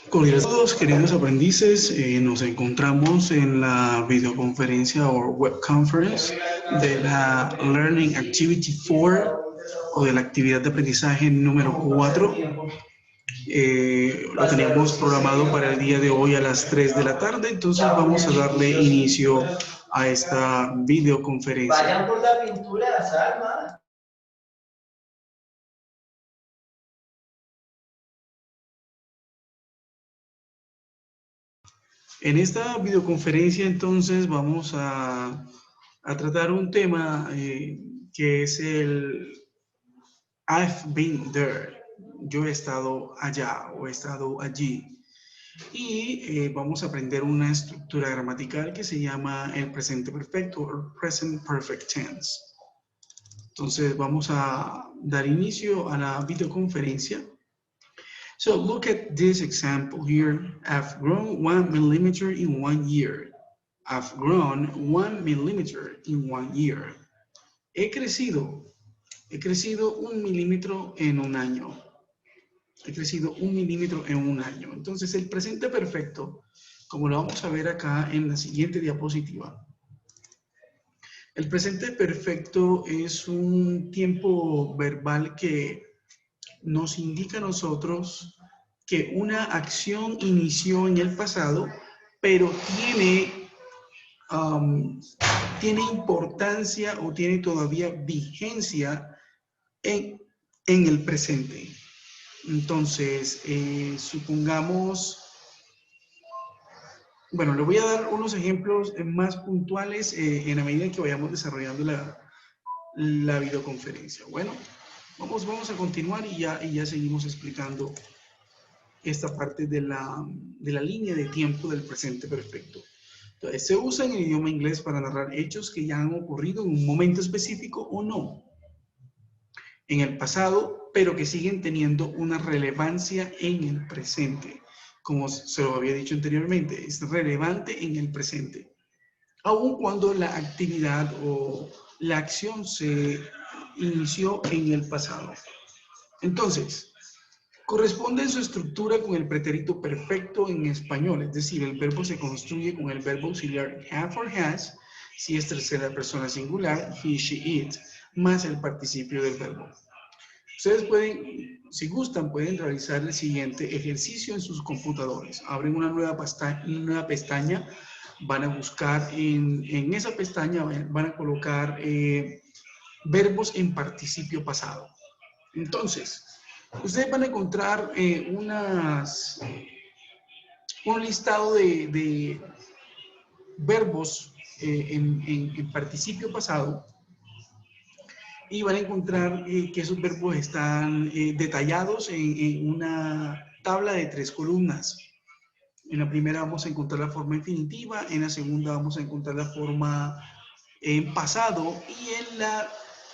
Cordiales saludos, queridos aprendices. Nos encontramos en la videoconferencia o web conference de la Learning Activity 4 o de la actividad de aprendizaje número 4. Lo teníamos programado para el día de hoy a las 3 de la tarde, entonces vamos a darle inicio a esta videoconferencia. Vayan por la pintura, Salma. En esta videoconferencia entonces vamos a tratar un tema que es el I've been there. Yo he estado allá o he estado allí. Y vamos a aprender una estructura gramatical que se llama el presente perfecto o present perfect tense. Entonces vamos a dar inicio a la videoconferencia. So look at this example here. I've grown 1 millimeter in 1 year. I've grown 1 millimeter in 1 year. He crecido 1 milímetro en un año. He crecido 1 milímetro en un año. Entonces el presente perfecto, como lo vamos a ver acá en la siguiente diapositiva. El presente perfecto es un tiempo verbal que nos indica a nosotros que una acción inició en el pasado, pero tiene importancia o tiene todavía vigencia en el presente. Entonces, supongamos, bueno, le voy a dar unos ejemplos más puntuales en la medida que vayamos desarrollando la videoconferencia. Bueno, vamos a continuar y ya seguimos explicando esta parte de la línea de tiempo del presente perfecto. Entonces, se usa en el idioma inglés para narrar hechos que ya han ocurrido en un momento específico o no, en el pasado, pero que siguen teniendo una relevancia en el presente. Como se lo había dicho anteriormente, es relevante en el presente. Aun cuando la actividad o la acción se inició en el pasado. Entonces, corresponde en su estructura con el pretérito perfecto en español, es decir, el verbo se construye con el verbo auxiliar have or has, si es tercera persona singular, he, she, it, más el participio del verbo. Ustedes pueden, si gustan, pueden realizar el siguiente ejercicio en sus computadores. Abren una nueva pestaña, van a buscar en esa pestaña, van a colocar verbos en participio pasado. Entonces, ustedes van a encontrar un listado de verbos en participio pasado y van a encontrar que esos verbos están detallados en una tabla de 3 columnas. En la primera vamos a encontrar la forma infinitiva, en la segunda vamos a encontrar la forma en pasado y en la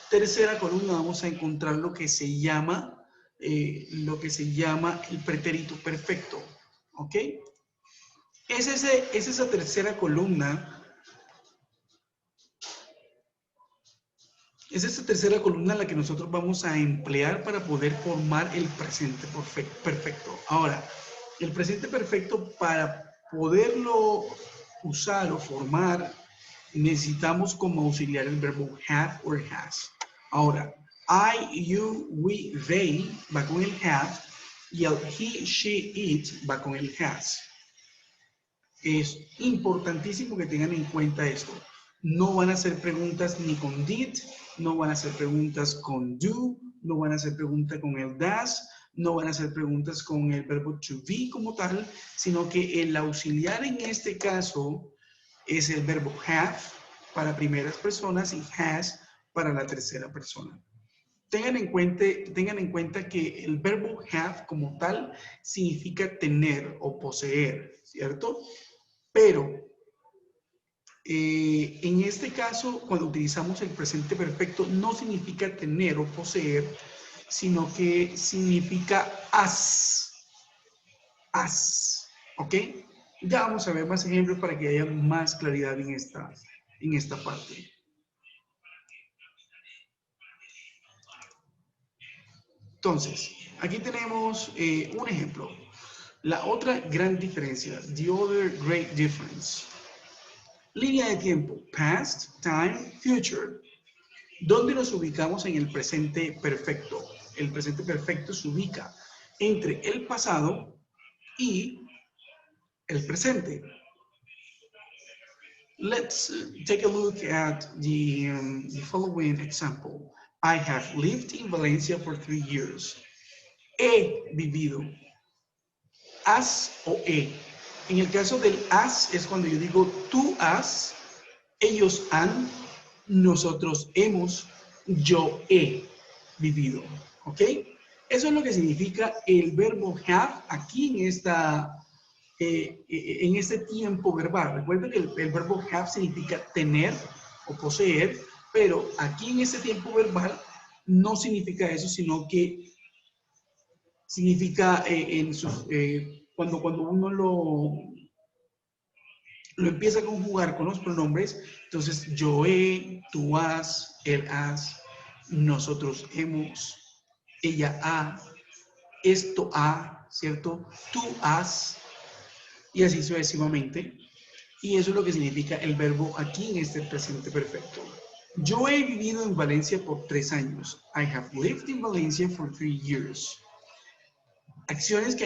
tercera columna vamos a encontrar lo que se llama el pretérito perfecto, ¿ok? Es esa tercera columna. Es esta tercera columna la que nosotros vamos a emplear para poder formar el presente perfecto. Ahora, el presente perfecto, para poderlo usar o formar, necesitamos como auxiliar el verbo have or has. Ahora, I, you, we, they va con el have y el he, she, it va con el has. Es importantísimo que tengan en cuenta esto. No van a hacer preguntas ni con did, no van a hacer preguntas con do, no van a hacer preguntas con el does, no van a hacer preguntas con el verbo to be como tal, sino que el auxiliar en este caso es el verbo have para primeras personas y has para la tercera persona. Tengan en cuenta que el verbo have como tal significa tener o poseer, ¿cierto? Pero en este caso, cuando utilizamos el presente perfecto, no significa tener o poseer, sino que significa as. ¿Ok? Ya vamos a ver más ejemplos para que haya más claridad en esta parte. Entonces, aquí tenemos un ejemplo. La otra gran diferencia, the other great difference. Línea de tiempo, past, time, future. ¿Dónde nos ubicamos en el presente perfecto? El presente perfecto se ubica entre el pasado y el presente. Let's take a look at the following example. I have lived in Valencia for 3 years. He vivido. Has o he. En el caso del has es cuando yo digo tú has, ellos han, nosotros hemos, yo he vivido. ¿Ok? Eso es lo que significa el verbo have aquí en este tiempo verbal. Recuerden que el verbo have significa tener o poseer, pero aquí en este tiempo verbal no significa eso, sino que significa cuando uno lo empieza a conjugar con los pronombres, entonces yo he, tú has, él has, nosotros hemos, ella ha, esto ha, ¿cierto? Tú has, y así sucesivamente. Y eso es lo que significa el verbo aquí en este presente perfecto. Yo he vivido en Valencia por 3 años. I have lived in Valencia for 3 years. Acciones que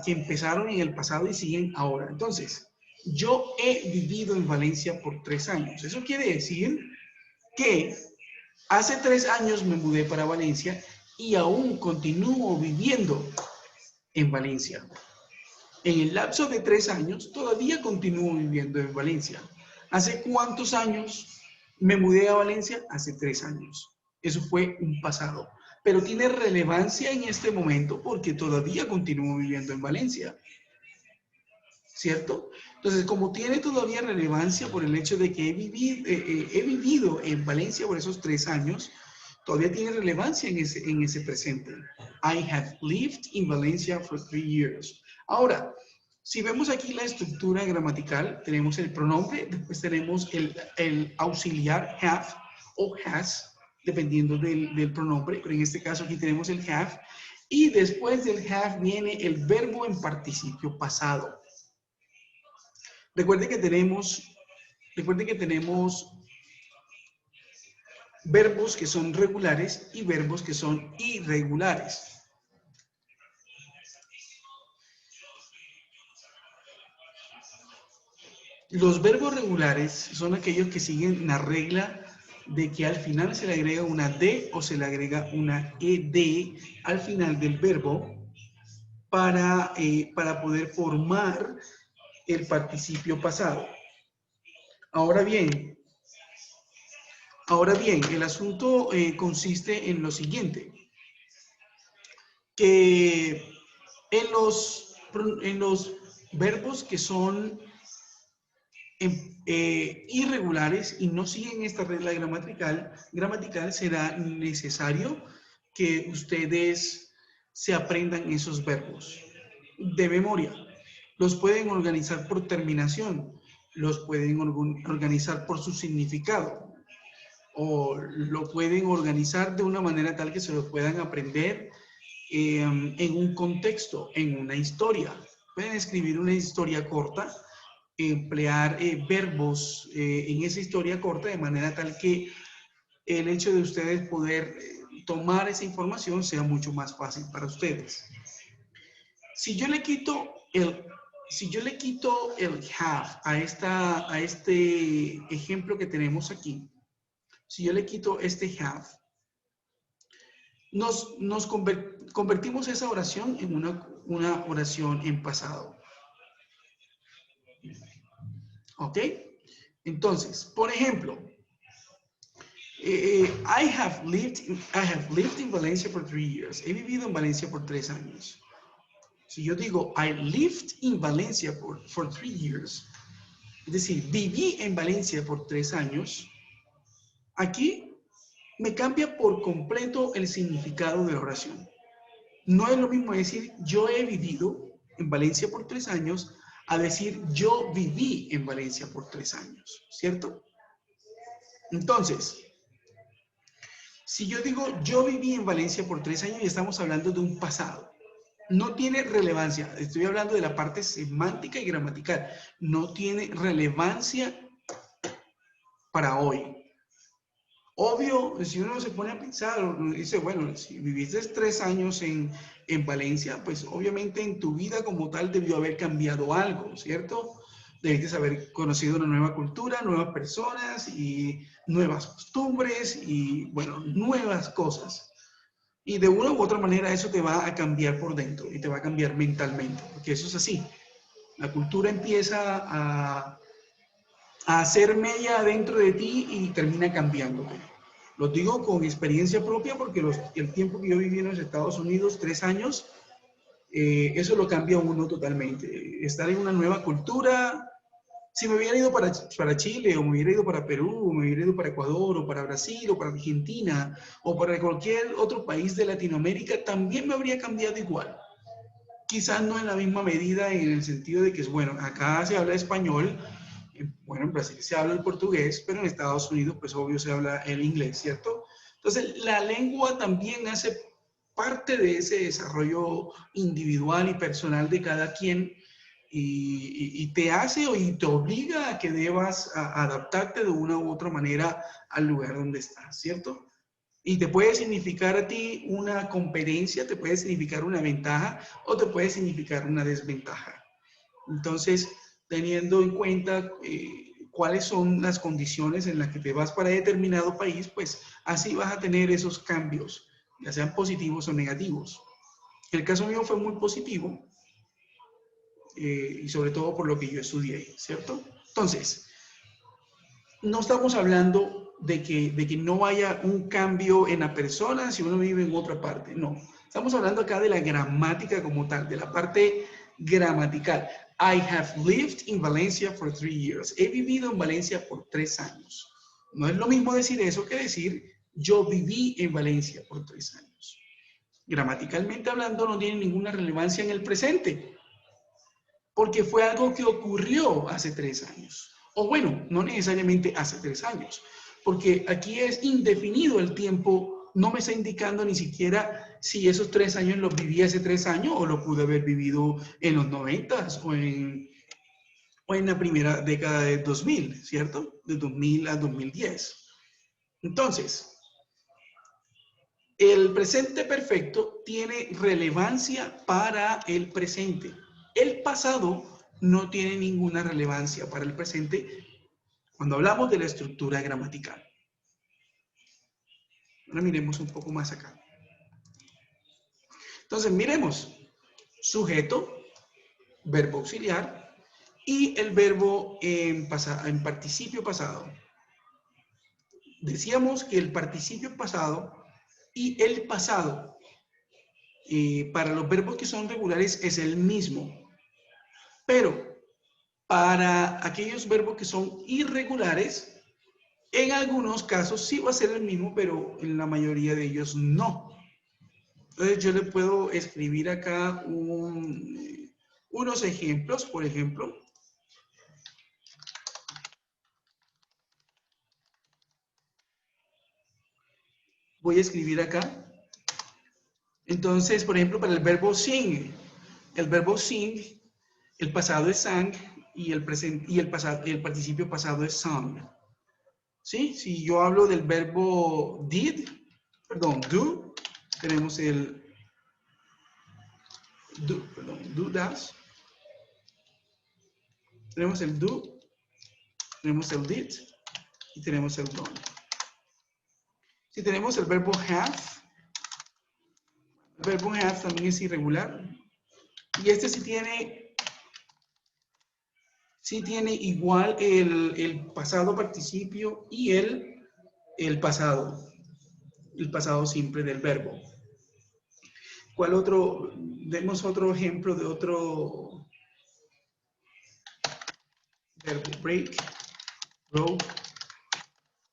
empezaron en el pasado y siguen ahora. Entonces, yo he vivido en Valencia por 3 años. Eso quiere decir que hace 3 años me mudé para Valencia y aún continúo viviendo en Valencia. En el lapso de 3 años, todavía continúo viviendo en Valencia. ¿Hace cuántos años me mudé a Valencia? Hace 3 años. Eso fue un pasado. Pero tiene relevancia en este momento porque todavía continúo viviendo en Valencia. ¿Cierto? Entonces, como tiene todavía relevancia por el hecho de que he vivido en Valencia por esos 3 años, todavía tiene relevancia en ese presente. I have lived in Valencia for 3 years. Ahora, si vemos aquí la estructura gramatical, tenemos el pronombre, después tenemos el auxiliar have o has, dependiendo del pronombre, pero en este caso aquí tenemos el have, y después del have viene el verbo en participio pasado. Recuerden que tenemos verbos que son regulares y verbos que son irregulares. Los verbos regulares son aquellos que siguen la regla de que al final se le agrega una D o se le agrega una ED al final del verbo para poder formar el participio pasado. Ahora bien, el asunto consiste en lo siguiente, que en los verbos que son irregulares y no siguen esta regla gramatical, será necesario que ustedes se aprendan esos verbos de memoria. Los pueden organizar por terminación, los pueden organizar por su significado, o lo pueden organizar de una manera tal que se lo puedan aprender en un contexto, en una historia. Pueden escribir una historia corta, emplear verbos en esa historia corta de manera tal que el hecho de ustedes poder tomar esa información sea mucho más fácil para ustedes. Si yo le quito el have a este ejemplo que tenemos aquí, si yo le quito este have, nos convertimos esa oración en una oración en pasado. ¿Ok? Entonces, por ejemplo, I have lived in Valencia for 3 years. He vivido en Valencia por 3 años. Si yo digo I lived in Valencia for 3 years, es decir, viví en Valencia por 3 años, aquí me cambia por completo el significado de la oración. No es lo mismo decir yo he vivido en Valencia por 3 años a decir yo viví en Valencia por 3 años, ¿cierto? Entonces, Si yo digo, yo viví en Valencia por 3 años y estamos hablando de un pasado. No tiene relevancia. Estoy hablando de la parte semántica y gramatical. No tiene relevancia para hoy. Obvio, si uno se pone a pensar, dice, bueno, si viviste 3 años en Valencia, pues obviamente en tu vida como tal debió haber cambiado algo, ¿cierto? Debiste haber conocido una nueva cultura, nuevas personas y nuevas costumbres y, bueno, nuevas cosas. Y de una u otra manera eso te va a cambiar por dentro y te va a cambiar mentalmente, porque eso es así. La cultura empieza a hacer mella dentro de ti y termina cambiándote. Lo digo con experiencia propia porque el tiempo que yo viví en los Estados Unidos, 3 años, eso lo cambia a uno totalmente. Estar en una nueva cultura, si me hubiera ido para Chile, o me hubiera ido para Perú, o me hubiera ido para Ecuador, o para Brasil, o para Argentina, o para cualquier otro país de Latinoamérica, también me habría cambiado igual. Quizás no en la misma medida en el sentido de que es, bueno, acá se habla español, bueno, en Brasil se habla el portugués, pero en Estados Unidos, pues obvio se habla el inglés, ¿cierto? Entonces, la lengua también hace parte de ese desarrollo individual y personal de cada quien y te hace y te obliga a que debas adaptarte de una u otra manera al lugar donde estás, ¿cierto? Y te puede significar a ti una competencia, te puede significar una ventaja o te puede significar una desventaja. Entonces, teniendo en cuenta cuáles son las condiciones en las que te vas para determinado país, pues así vas a tener esos cambios, ya sean positivos o negativos. El caso mío fue muy positivo y sobre todo por lo que yo estudié, ¿cierto? Entonces, no estamos hablando de que no haya un cambio en la persona si uno vive en otra parte, no. Estamos hablando acá de la gramática como tal, de la parte gramatical. I have lived in Valencia for 3 years. He vivido en Valencia por 3 años. No es lo mismo decir eso que decir yo viví en Valencia por 3 años. Gramaticalmente hablando no tiene ninguna relevancia en el presente, porque fue algo que ocurrió hace 3 años. O bueno, no necesariamente hace 3 años, porque aquí es indefinido el tiempo, no me está indicando ni siquiera si esos 3 años los viví hace 3 años o los pude haber vivido en los 90 o en la primera década de 2000, ¿cierto? De 2000 a 2010. Entonces, el presente perfecto tiene relevancia para el presente. El pasado no tiene ninguna relevancia para el presente cuando hablamos de la estructura gramatical. Ahora miremos un poco más acá. Entonces, miremos sujeto, verbo auxiliar y el verbo en participio pasado. Decíamos que el participio pasado y el pasado para los verbos que son regulares es el mismo, pero para aquellos verbos que son irregulares, en algunos casos sí va a ser el mismo, pero en la mayoría de ellos no. Entonces yo le puedo escribir acá unos ejemplos, por ejemplo. Voy a escribir acá. Entonces, por ejemplo, para el verbo sing, el pasado es sang y el participio pasado es sung. ¿Sí? Si yo hablo del verbo do, tenemos el do das. Tenemos el do, tenemos el did y tenemos el done. Si tenemos el verbo have también es irregular. Y este sí tiene igual el pasado participio y el pasado simple del verbo. ¿Cuál otro? Demos otro ejemplo de otro verbo. Break, broke,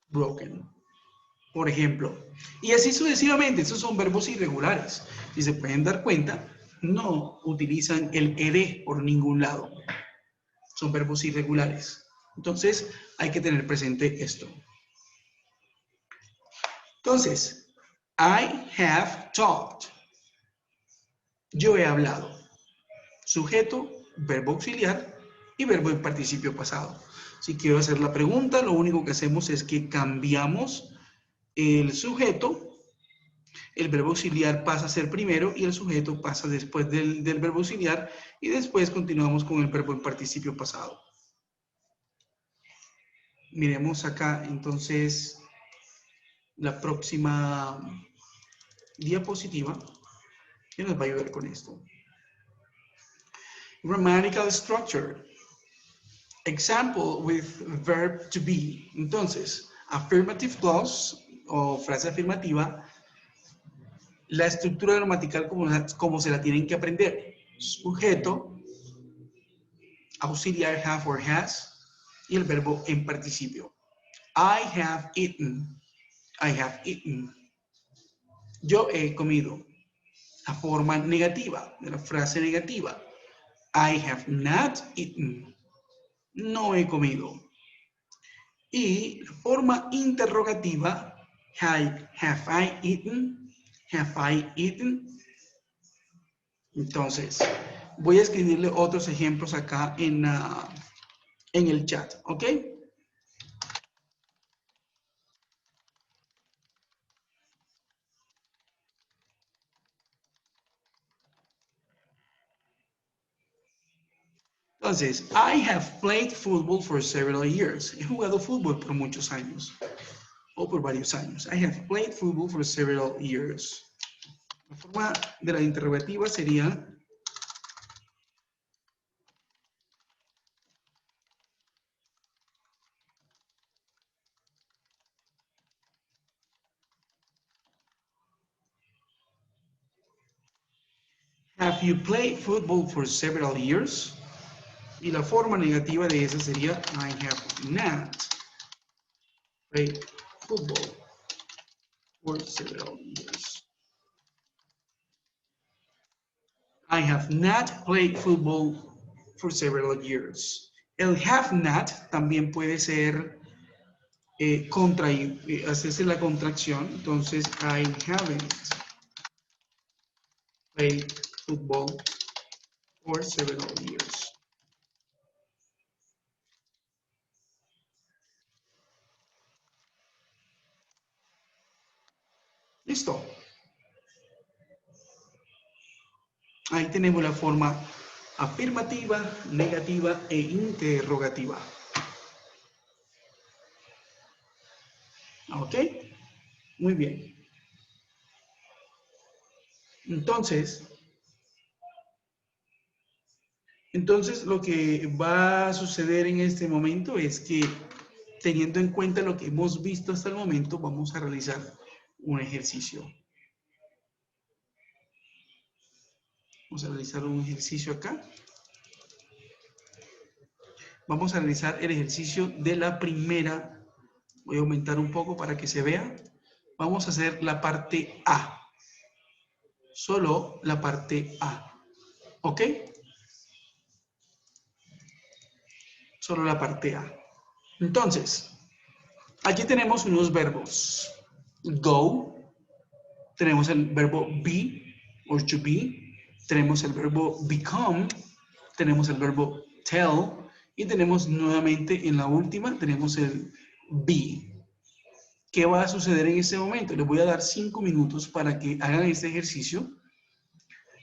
broken. Por ejemplo. Y así sucesivamente. Esos son verbos irregulares. Si se pueden dar cuenta, no utilizan el ed por ningún lado. Son verbos irregulares. Entonces, hay que tener presente esto. Entonces, I have talked. Yo he hablado. Sujeto, verbo auxiliar y verbo en participio pasado. Si quiero hacer la pregunta, lo único que hacemos es que cambiamos el sujeto, el verbo auxiliar pasa a ser primero y el sujeto pasa después del verbo auxiliar y después continuamos con el verbo en participio pasado. Miremos acá entonces la próxima diapositiva que nos va a ayudar con esto. Grammatical structure. Example with verb to be. Entonces, affirmative clause o frase afirmativa, la estructura gramatical como se la tienen que aprender. Sujeto, auxiliar have or has y el verbo en participio. I have eaten. I have eaten. Yo he comido. La forma negativa de la frase negativa. I have not eaten. No he comido. Y la forma interrogativa, have I eaten? Have I eaten? Entonces, voy a escribirle otros ejemplos acá en el chat, ¿ok? Entonces, I have played football for several years. He jugado fútbol por muchos años. O por varios años. I have played football for several years. La forma de la interrogativa sería have you played football for several years? Y la forma negativa de esa sería I have not played football for several years. I have not played football for several years. El have not también puede ser hacerse la contracción. Entonces, I haven't played football for several years. Listo. Ahí tenemos la forma afirmativa, negativa e interrogativa. ¿Ok? Muy bien. Entonces, lo que va a suceder en este momento es que, teniendo en cuenta lo que hemos visto hasta el momento, vamos a realizar un ejercicio. Vamos a realizar un ejercicio acá. Vamos a realizar el ejercicio de la primera. Voy a aumentar un poco para que se vea. Vamos a hacer la parte A. Solo la parte A. ¿Ok? Solo la parte A. Entonces, aquí tenemos unos verbos. Go. Tenemos el verbo be o to be. Tenemos el verbo become. Tenemos el verbo tell. Y tenemos nuevamente en la última, tenemos el be. ¿Qué va a suceder en este momento? Les voy a dar 5 minutos para que hagan este ejercicio.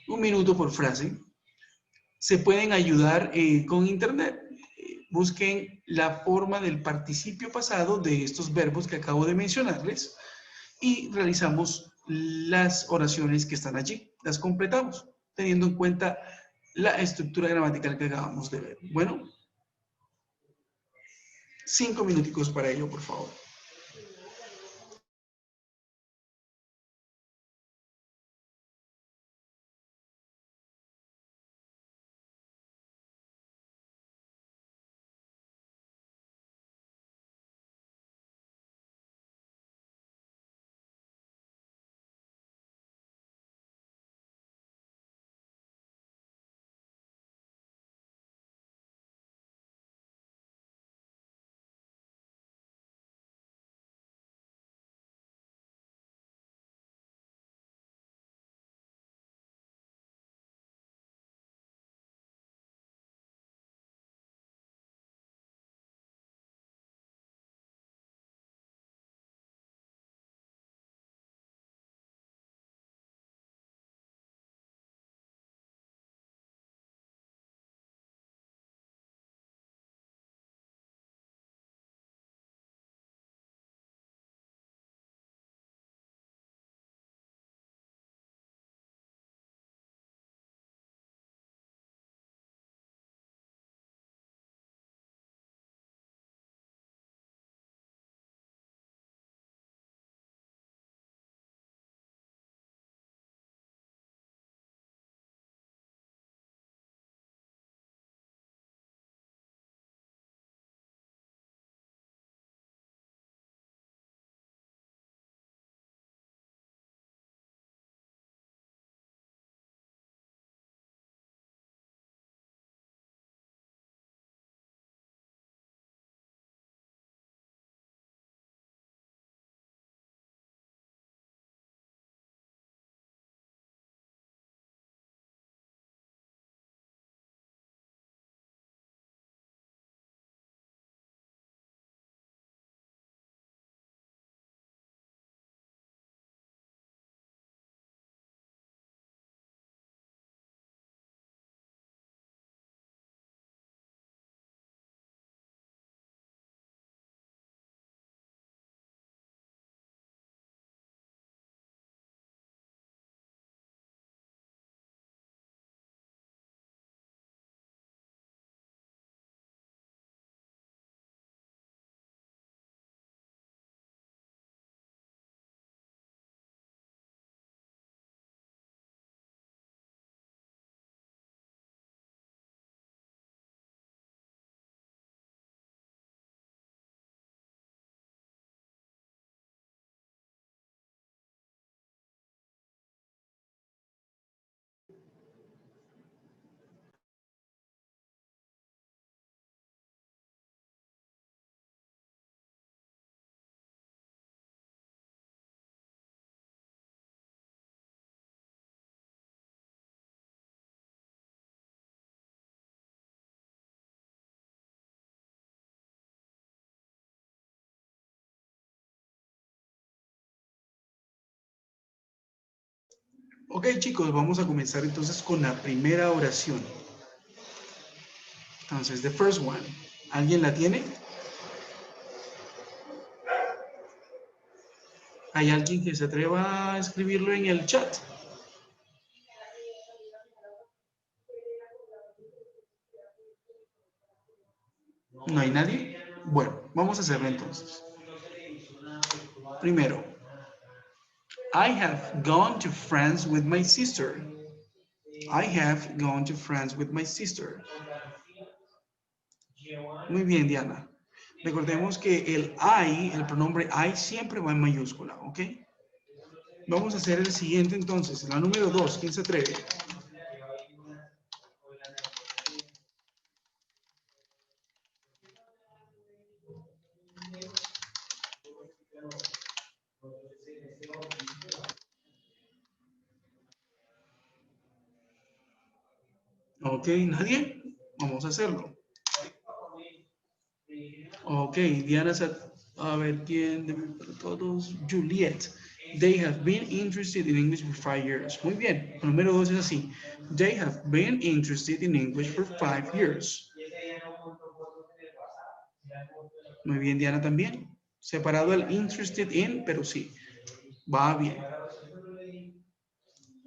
1 minuto por frase. Se pueden ayudar con internet. Busquen la forma del participio pasado de estos verbos que acabo de mencionarles y realizamos las oraciones que están allí. Las completamos, teniendo en cuenta la estructura gramatical que acabamos de ver. Bueno, 5 minuticos para ello, por favor. Ok, chicos, vamos a comenzar entonces con la primera oración. Entonces, the first one. ¿Alguien la tiene? ¿Hay alguien que se atreva a escribirlo en el chat? ¿No hay nadie? Bueno, vamos a hacerlo entonces. Primero, I have gone to France with my sister. I have gone to France with my sister. Muy bien, Diana. Recordemos que el I, el pronombre I, siempre va en mayúscula, ¿ok? Vamos a hacer el siguiente entonces, la número 2, ¿quién se atreve? Ok, ¿nadie? Vamos a hacerlo. Ok, Diana, a ver, ¿quién? Todos, Juliet. They have been interested in English for 5 years. Muy bien, el número 2 es así. They have been interested in English for 5 years. Muy bien, Diana también. Separado el interested in, pero sí. Va bien.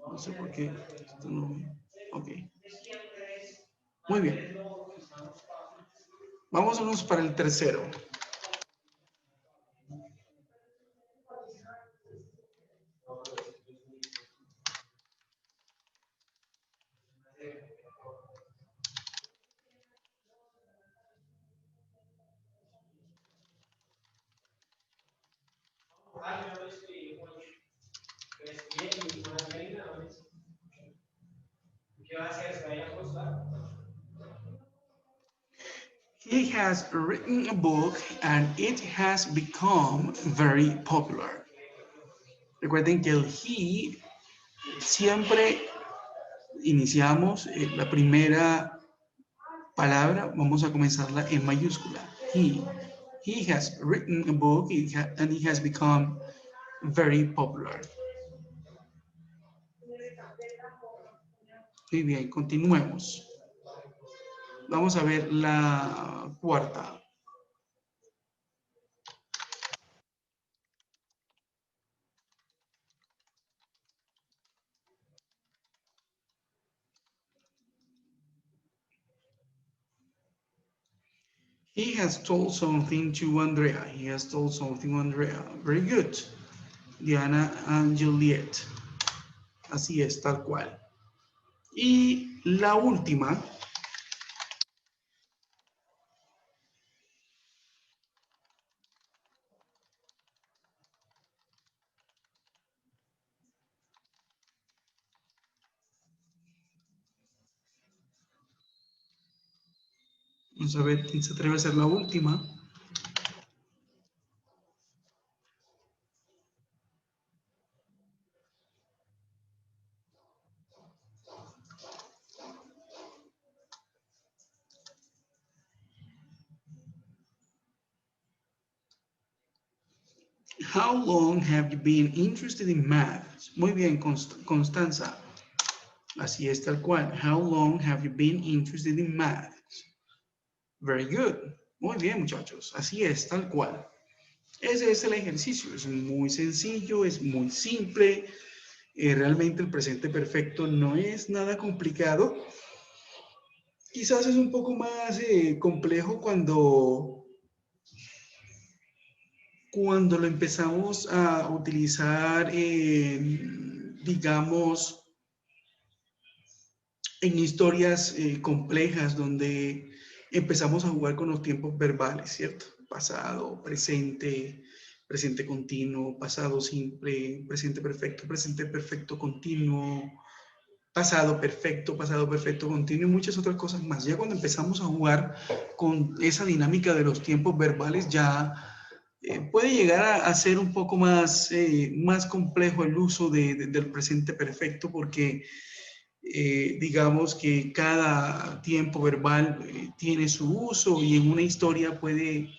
No sé por qué. Esto no. Ok. Muy bien. Vámonos para el tercero. He has written a book and it has become very popular. Recuerden que el he siempre iniciamos la primera palabra, vamos a comenzarla en mayúscula. He has written a book and it has become very popular. Muy bien, continuemos. Vamos a ver la cuarta. He has told something to Andrea. He has told something to Andrea. Very good. Diana and Juliet. Así es, tal cual. Y la última. Vamos a ver quién se atreve a hacer la última. How long have you been interested in math? Muy bien, Constanza. Así es, tal cual. How long have you been interested in math? Very good. Muy bien, muchachos. Así es, tal cual. Ese es el ejercicio. Es muy sencillo, es muy simple. Realmente el presente perfecto no es nada complicado. Quizás es un poco más complejo cuando lo empezamos a utilizar, digamos, en historias complejas donde empezamos a jugar con los tiempos verbales, ¿cierto? Pasado, presente, presente continuo, pasado simple, presente perfecto continuo, pasado perfecto continuo y muchas otras cosas más. Ya cuando empezamos a jugar con esa dinámica de los tiempos verbales, ya puede llegar a ser un poco más, más complejo el uso del presente perfecto porque digamos que cada tiempo verbal tiene su uso y en una historia puede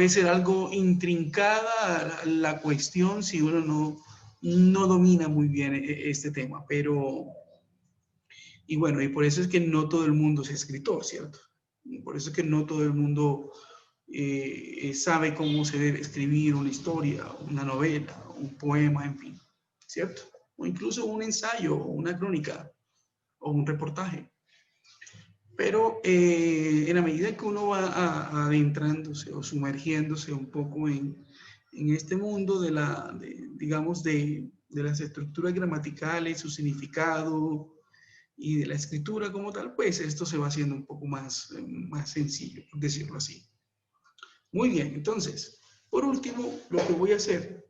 ser algo intrincada la cuestión si uno no domina muy bien este tema, pero, y bueno, y por eso es que no todo el mundo es escritor, ¿cierto? Por eso es que no todo el mundo sabe cómo se debe escribir una historia, una novela, un poema, en fin, ¿cierto? O incluso un ensayo, o una crónica, o un reportaje. Pero en la medida que uno va adentrándose o sumergiéndose un poco en este mundo digamos, de las estructuras gramaticales, su significado y de la escritura como tal, pues esto se va haciendo un poco más sencillo, por decirlo así. Muy bien, entonces, por último, lo que voy a hacer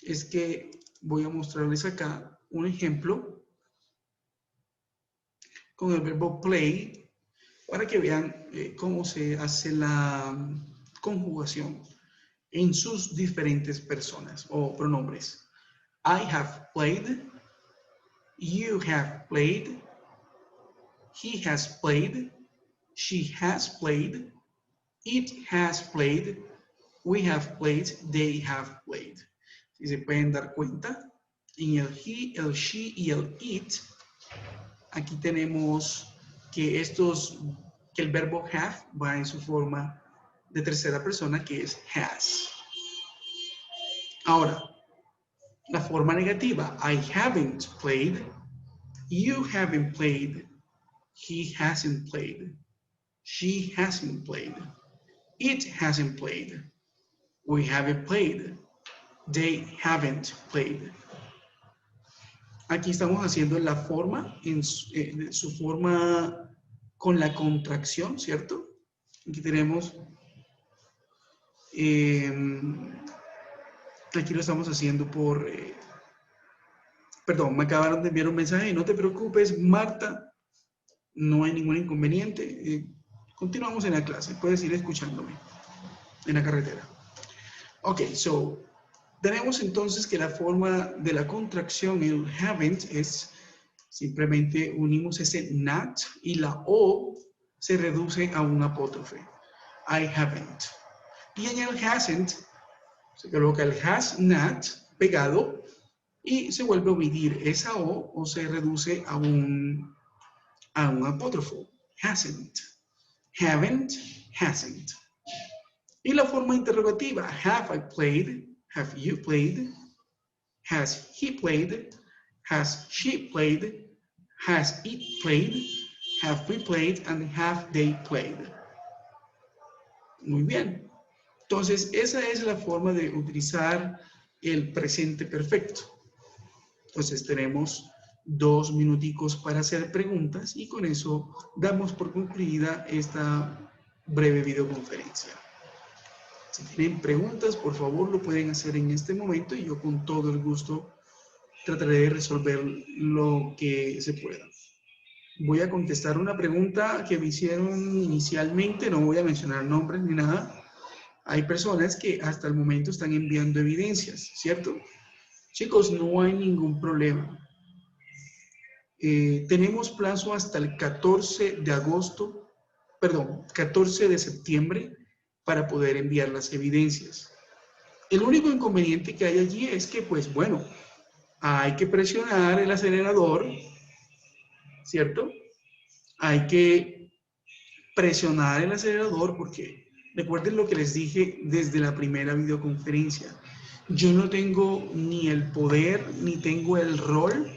es que voy a mostrarles acá un ejemplo con el verbo play para que vean cómo se hace la conjugación en sus diferentes personas o pronombres. I have played, you have played, he has played, she has played, it has played, we have played, they have played. Si se pueden dar cuenta, en el he, el she y el it, aquí tenemos que que el verbo have va en su forma de tercera persona, que es has. Ahora, la forma negativa, I haven't played, you haven't played, he hasn't played, she hasn't played, it hasn't played, we haven't played, they haven't played. Aquí estamos haciendo la forma, en su forma con la contracción, ¿cierto? Aquí tenemos, aquí lo estamos haciendo perdón, me acabaron de enviar un mensaje, no te preocupes, Marta, no hay ningún inconveniente. Continuamos en la clase, puedes ir escuchándome en la carretera. Ok, so, tenemos entonces que la forma de la contracción, el haven't, es simplemente unimos ese not y la O se reduce a un apóstrofe. I haven't. Y en el hasn't se coloca el has not pegado y se vuelve a omitir esa O se reduce a un apóstrofo. Hasn't. Haven't, hasn't. Y la forma interrogativa, have I played, have you played, has he played, has she played, has it played, have we played, and have they played. Muy bien. Entonces, esa es la forma de utilizar el presente perfecto. Entonces, tenemos 2 minuticos para hacer preguntas y con eso damos por concluida esta breve videoconferencia. Si tienen preguntas, por favor, lo pueden hacer en este momento y yo con todo el gusto trataré de resolver lo que se pueda. Voy a contestar una pregunta que me hicieron inicialmente, no voy a mencionar nombres ni nada. Hay personas que hasta el momento están enviando evidencias, ¿cierto? Chicos, no hay ningún problema. Tenemos plazo hasta el 14 de agosto, perdón, 14 de septiembre para poder enviar las evidencias. El único inconveniente que hay allí es que, pues bueno, hay que presionar el acelerador, ¿cierto? Hay que presionar el acelerador porque recuerden lo que les dije desde la primera videoconferencia. Yo no tengo ni el poder ni tengo el rol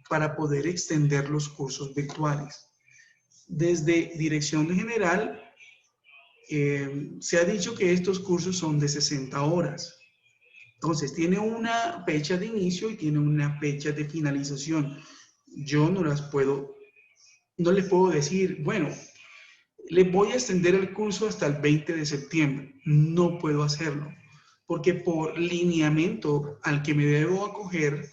para poder extender los cursos virtuales. Desde Dirección General se ha dicho que estos cursos son de 60 horas. Entonces, tiene una fecha de inicio y tiene una fecha de finalización. Yo no les puedo decir, bueno, les voy a extender el curso hasta el 20 de septiembre. No puedo hacerlo, porque por lineamiento al que me debo acoger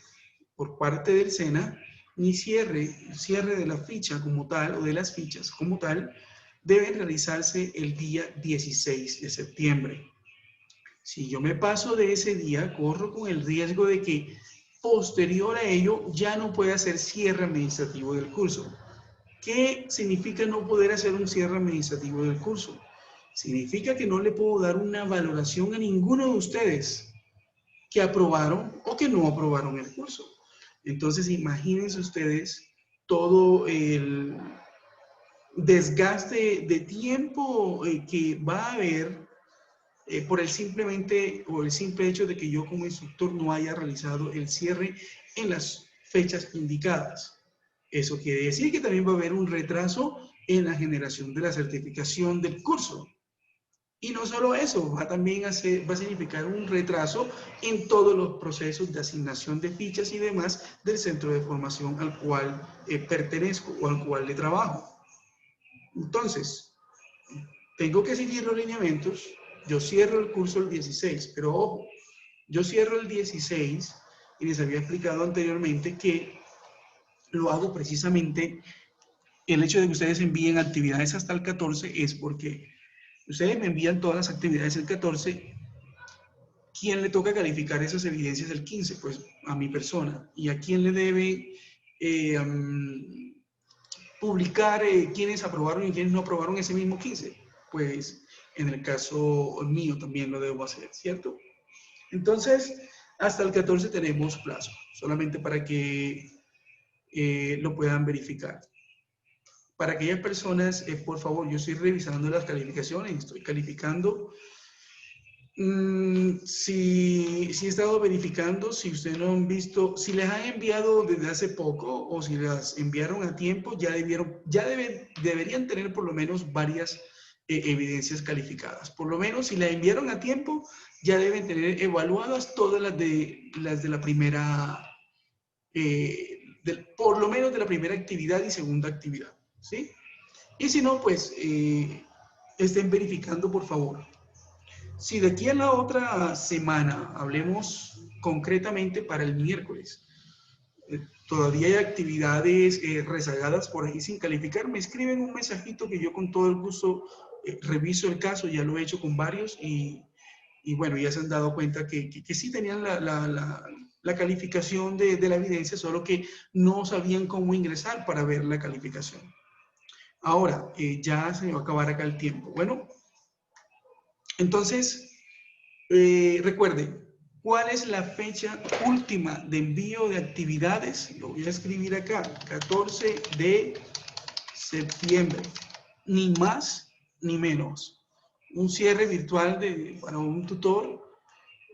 por parte del SENA, mi cierre de la ficha como tal, o de las fichas como tal, deben realizarse el día 16 de septiembre. Si yo me paso de ese día, corro con el riesgo de que posterior a ello ya no pueda hacer cierre administrativo del curso. ¿Qué significa no poder hacer un cierre administrativo del curso? Significa que no le puedo dar una valoración a ninguno de ustedes. que aprobaron o que no aprobaron el curso. Entonces, imagínense ustedes todo el desgaste de tiempo que va a haber por el simple hecho de que yo como instructor no haya realizado el cierre en las fechas indicadas. Eso quiere decir que también va a haber un retraso en la generación de la certificación del curso. Y no solo eso, va a significar un retraso en todos los procesos de asignación de fichas y demás del centro de formación al cual pertenezco o al cual le trabajo. Entonces, tengo que seguir los lineamientos. Yo cierro el curso el 16, pero ojo, yo cierro el 16 y les había explicado anteriormente que lo hago precisamente, el hecho de que ustedes envíen actividades hasta el 14 es porque ustedes me envían todas las actividades el 14. ¿Quién le toca calificar esas evidencias el 15? Pues a mi persona. ¿Y a quién le debe publicar quiénes aprobaron y quiénes no aprobaron ese mismo 15? Pues en el caso mío también lo debo hacer, ¿cierto? Entonces, hasta el 14 tenemos plazo, solamente para que lo puedan verificar. Para aquellas personas, por favor, yo estoy revisando las calificaciones, estoy calificando. Si he estado verificando, si ustedes no han visto, si les han enviado desde hace poco o si las enviaron a tiempo, deberían tener por lo menos varias evidencias calificadas. Por lo menos si las enviaron a tiempo, ya deben tener evaluadas todas las de la primera, por lo menos de la primera actividad y segunda actividad, ¿sí? Y si no, pues estén verificando, por favor. Si de aquí a la otra semana, hablemos concretamente para el miércoles, todavía hay actividades rezagadas por ahí sin calificar, me escriben un mensajito que yo con todo el gusto reviso el caso, ya lo he hecho con varios y bueno, ya se han dado cuenta que sí tenían la calificación de la evidencia, solo que no sabían cómo ingresar para ver la calificación. Ahora, ya se me va a acabar acá el tiempo. Bueno, entonces, recuerden, ¿cuál es la fecha última de envío de actividades? Lo voy a escribir acá, 14 de septiembre. Ni más ni menos. Un cierre virtual para un tutor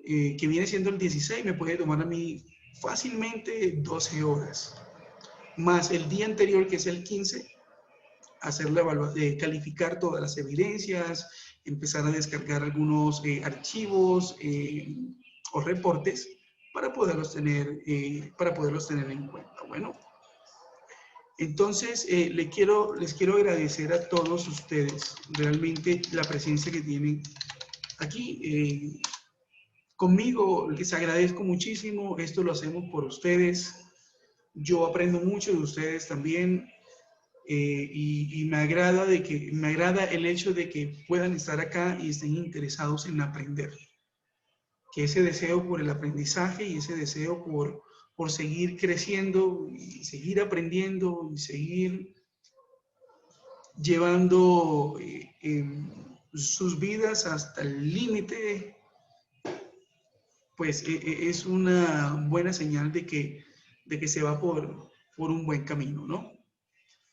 que viene siendo el 16 me puede tomar a mí fácilmente 12 horas. Más el día anterior, que es el 15, hacer la evaluación, calificar todas las evidencias, empezar a descargar algunos archivos o reportes para poderlos tener en cuenta. Bueno, entonces les quiero agradecer a todos ustedes realmente la presencia que tienen aquí conmigo. Les agradezco muchísimo, esto lo hacemos por ustedes. Yo aprendo mucho de ustedes también. Y me agrada el hecho de que puedan estar acá y estén interesados en aprender. Que ese deseo por el aprendizaje y ese deseo por seguir creciendo y seguir aprendiendo y seguir llevando sus vidas hasta el límite, pues es una buena señal de que se va por un buen camino, ¿no?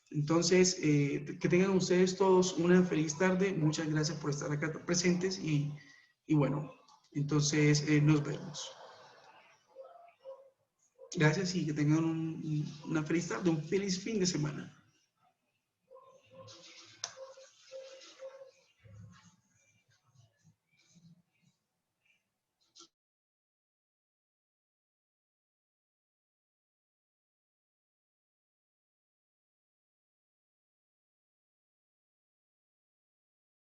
Entonces, que tengan ustedes todos una feliz tarde. Muchas gracias por estar acá presentes y bueno, entonces nos vemos. Gracias y que tengan una feliz tarde, un feliz fin de semana.